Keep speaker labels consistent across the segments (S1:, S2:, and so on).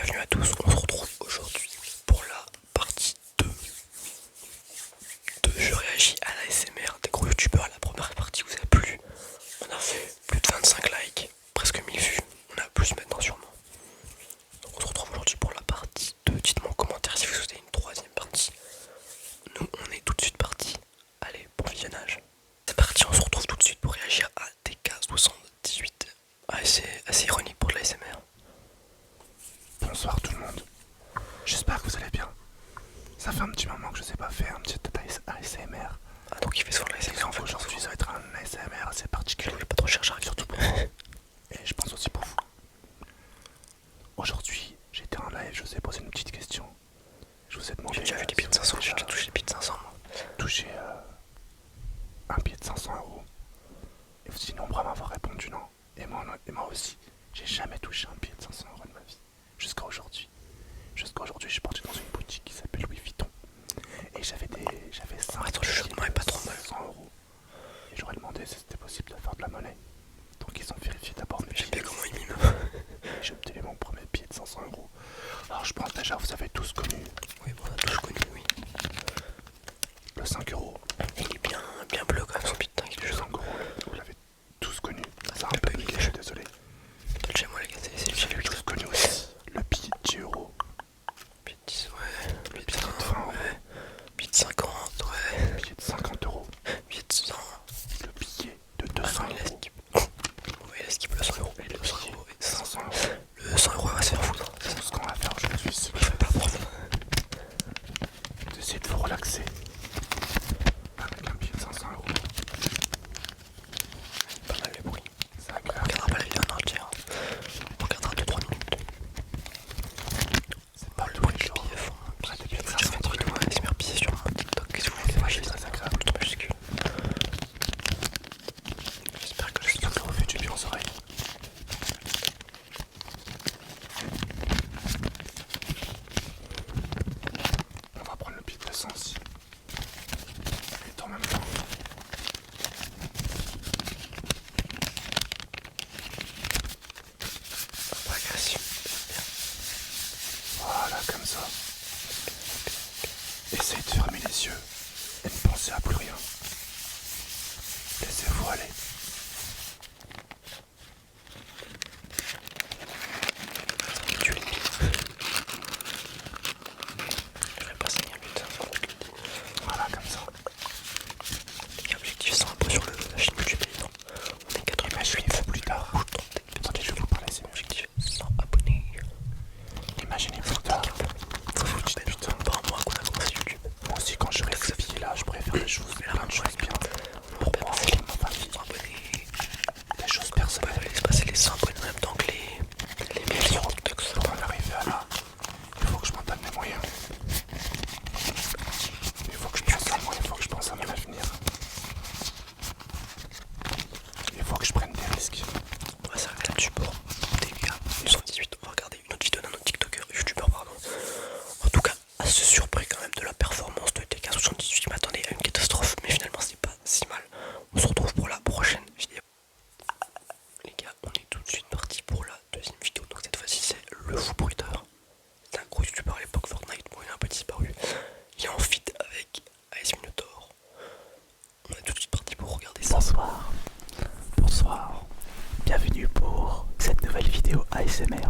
S1: bienvenue à tous, on se retrouve aujourd'hui pour la partie 2 de Je réagis à la SMR des gros youtubeurs. La première partie vous a plu, on a fait plus de 25 likes, presque 1000 vues, on a plus maintenant sûrement. Donc on se retrouve aujourd'hui pour la partie 2, dites-moi en commentaire si vous souhaitez une troisième partie. Nous on est tout de suite parti, allez bon visionnage. C'est parti, on se retrouve tout de suite pour réagir à TK78. Ah, c'est assez ironique pour de la SMR.
S2: Bonsoir tout le monde, j'espère que vous allez bien. Ça fait un petit moment que je sais pas faire un petit ASMR.
S1: Ah donc il fait souvent de la SMR en fait.
S2: Aujourd'hui ça va être un ASMR assez particulier.
S1: Pas trop cher, j'arrive surtout pour moi.
S2: Et je pense aussi pour vous. Aujourd'hui j'étais en live, je vous ai posé une petite question. Je vous ai demandé...
S1: J'ai déjà vu des billets de 500, j'ai déjà touché des billets de 500 moi.
S2: Touché un billet de 500 €. Et vous dites nombreux à m'avoir répondu non. Et moi aussi, j'ai jamais touché un billet de 500 € de ma vie. Jusqu'à aujourd'hui. Jusqu'à aujourd'hui, je suis parti dans une boutique qui s'appelle Louis Vuitton. Et j'avais 5
S1: Attends, le chuchotement est pas trop mal.
S2: 100 €. Et j'aurais demandé si c'était possible de faire de la monnaie. Donc ils ont vérifié d'abord mes
S1: J'aime
S2: billets.
S1: bien comment il mime.
S2: Et j'ai obtenu mon premier billet de 500 €. Alors je pense déjà, vous avez tous connu
S1: Oui, bon, on a tous connu, oui.
S2: le 5 €.
S1: Et il est bien bleu quand même, son putain, il est
S2: Le
S1: juste
S2: 5 €, vous l'avez tous connu. Ça a
S1: le
S2: un peu
S1: bug,
S2: bugué, je suis désolé.
S1: peut-être chez moi les gars, c'est chez lui.
S2: Tous connu aussi. Le billet de 10 €.
S1: Billet de 10, ouais. Billet de 20,
S2: de 20 €.
S1: ouais. Billet de 50,
S2: Le
S1: ouais.
S2: billet de 50 €.
S1: Billet de 100.
S2: Le billet de 200
S1: Il a
S2: €.
S1: skip. Ouais, il a skip le 100 €. Et le 200 € et
S2: 500 €.
S1: Le 100 € va se faire foutre.
S2: Tout ce qu'on va faire aujourd'hui, c'est
S1: Il fait pas prof.
S2: d'essayer de vous relaxer avec un billet de 500 €.
S1: Pas mal le bruit.
S2: C'est
S1: On
S2: agréable.
S1: regardera pas la vidéo en entière. On regardera 2-3 minutes.
S2: C'est pas
S1: Le
S2: tous
S1: bruit
S2: les
S1: du
S2: jours.
S1: billet fond.
S2: Ouais, des
S1: J'ai
S2: billets de
S1: déjà fait
S2: 500
S1: une vidéo à SMR billet sur mon TikTok. Qu'est-ce que vous voulez?
S2: C'est
S1: Moi
S2: vrai,
S1: j'ai
S2: c'est
S1: fait
S2: très
S1: ça.
S2: agréable.
S1: Tout majuscule. J'espère que le
S2: J'espère que ça vous fait du bien aux oreilles. On va prendre le billet de 200 aussi. Et en même temps.
S1: pas agressif.
S2: Voilà, comme ça. Essayez de fermer les yeux et ne pensez à plus rien. Laissez-vous aller.
S1: Tu es limite. Je vais passer 5 minutes.
S2: Voilà, comme ça.
S1: Les objectifs sont un peu sur la chaîne YouTube évidemment. On est 88.
S2: Imaginez-vous plus tard. Attendez, je vais vous parler, c'est mieux.
S1: Objectif 100 abonnés.
S2: Imaginez-vous plus tard.
S1: Vous dites putain, pas un mois qu'on a commencé YouTube.
S2: Moi aussi, quand j'aurai ce billet-là, je pourrais faire des choses, plein de choses bien. Pour moi, pour ma famille,
S1: 100 abonnés.
S2: des choses
S1: On
S2: personnelles.
S1: peut laisser passer les 100 abonnés en même temps que les millions de TikTok.
S2: Pour en arriver à là, il faut que je m'en donne les moyens. Il faut que je pense à moi, il faut que je pense à mon avenir. Il faut que je prenne des risques.
S1: On va s'arrêter là-dessus pour TK218. On va regarder une autre vidéo d'un autre TikToker, YouTuber pardon. En tout cas, assez surpris quand même de la performance de TK78. Je m'attendais à une catastrophe, mais finalement c'est pas si mal. On se retrouve pour la prochaine vidéo. Les gars, on est tout de suite parti pour la deuxième vidéo. Donc cette fois-ci c'est le fou bruiteur. C'est un gros YouTuber à l'époque Fortnite. Bon, il a un peu disparu. Il est en feat avec AS Minotaur. On est tout de suite parti pour regarder ça.
S3: Bonsoir, bonsoir, bienvenue pour cette nouvelle vidéo ASMR.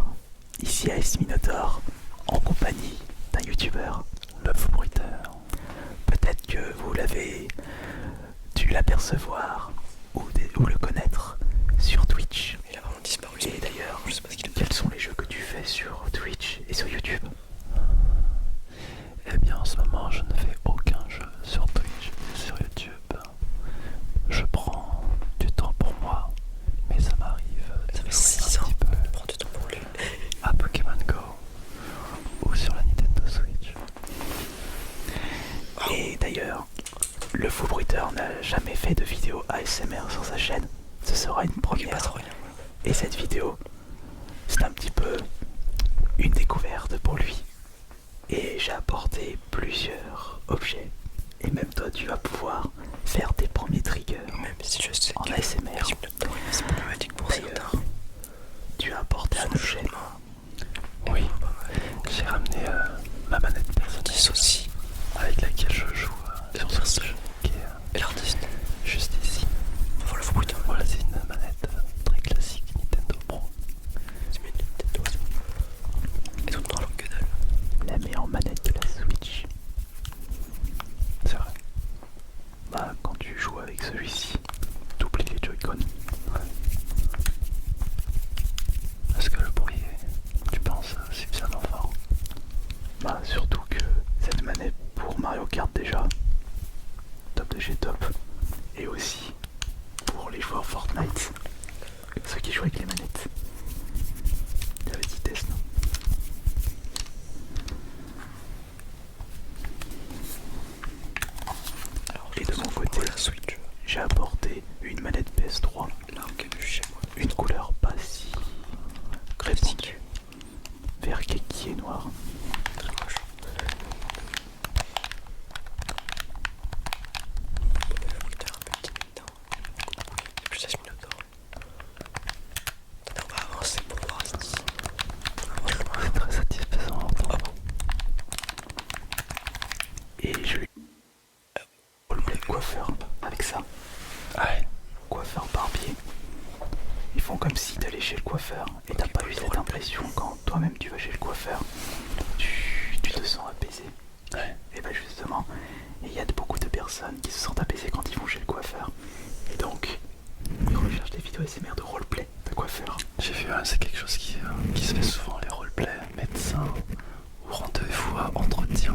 S3: Ici AS Minotaur, en compagnie d'un youtubeur, le fou bruiteur. Peut-être que vous l'avez dû l'apercevoir ou le connaître sur Twitch.
S1: Il a vraiment disparu.
S3: Et d'ailleurs,
S1: je sais pas ce qu'il a.
S3: quels sont les jeux que tu fais sur Twitch et sur YouTube?
S4: Eh bien en ce moment je ne fais aucun jeu sur Twitch et sur YouTube. Je prends du temps pour moi, mais ça m'arrive
S1: Ça
S4: de
S1: fait
S4: jouer
S1: 6
S4: un
S1: ans.
S4: petit peu
S1: Prends du temps pour lui.
S4: à Pokémon Go ou sur la Nintendo Switch.
S3: Et d'ailleurs, le fou bruiteur n'a jamais fait de vidéo ASMR sur sa chaîne. Ce sera une
S1: Il
S3: première.
S1: passe rien.
S3: Et cette vidéo, c'est un petit peu une découverte pour lui. Et j'ai apporté plusieurs objets. Et même toi, tu vas pouvoir faire tes premiers triggers
S1: Même si je sais
S3: en
S1: que
S3: ASMR.
S1: c'est problématique pour certains.
S3: D'ailleurs, tu as apporté un objet.
S4: Oui,
S3: toi-même tu vas chez le coiffeur, tu te sens apaisé.
S4: Ouais.
S3: Et bah justement, il y a beaucoup de personnes qui se sentent apaisées quand ils vont chez le coiffeur. Et donc, ils recherchent des vidéos ASMR de roleplay de coiffeur.
S4: J'ai vu, c'est quelque chose qui se fait souvent, les roleplays, médecin, ou rendez-vous à entretien,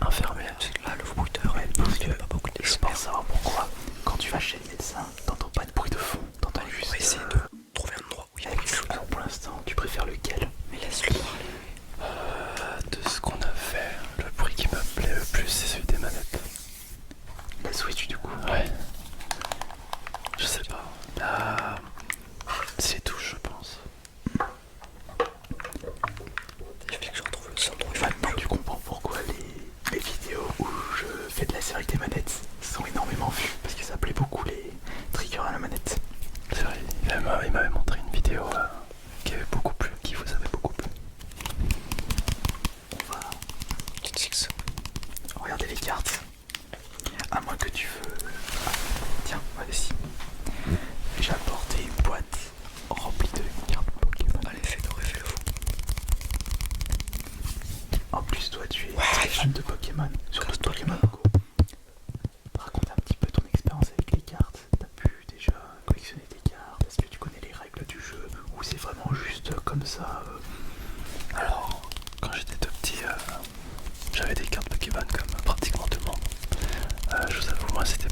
S4: infirmière.
S1: Là, le bruiteur,
S3: Ouais, parce que
S1: pas beaucoup
S3: je
S1: d'experts.
S3: pense savoir pourquoi. Quand tu vas chez le médecin, t'entends pas de bruit de fond, t'entends
S1: On
S3: juste.
S1: va essayer de trouver un endroit où il y a quelque chose.
S3: Alors pour l'instant, tu préfères lequel?
S1: Mais laisse-le parler.
S4: De ce qu'on a fait, le bruit qui me plaît le plus, c'est celui des manettes.
S3: La Switch du coup.
S4: Ouais. Je sais pas. Là, c'est les touches, je pense.
S1: Il fallait que je retrouve le centre.
S3: Maintenant tu comprends pourquoi les vidéos où je fais de la série avec des manettes sont énormément vues. Parce que ça plaît beaucoup les triggers à la manette.
S4: C'est vrai, il m'avait montré une vidéo qui avait beaucoup plu, qui vous avait beaucoup plu.
S3: On va
S1: Petite six.
S3: regarder les cartes. À moins que tu veux... Ah, tiens, vas-y. J'ai apporté une boîte remplie de cartes Pokémon.
S1: Allez, fais-le, fais-le fou.
S3: En plus, toi, tu es
S1: Ouais,
S3: très fan de Pokémon, surtout de Pokémon Go. Raconte un petit peu ton expérience avec les cartes. T'as pu déjà collectionner des cartes? Est-ce que tu connais les règles du jeu? Ou c'est vraiment juste comme ça
S4: Alors, quand j'étais tout petit, j'avais des cartes Pokémon comme pratiquement tout le monde. Je vous avoue, moi c'était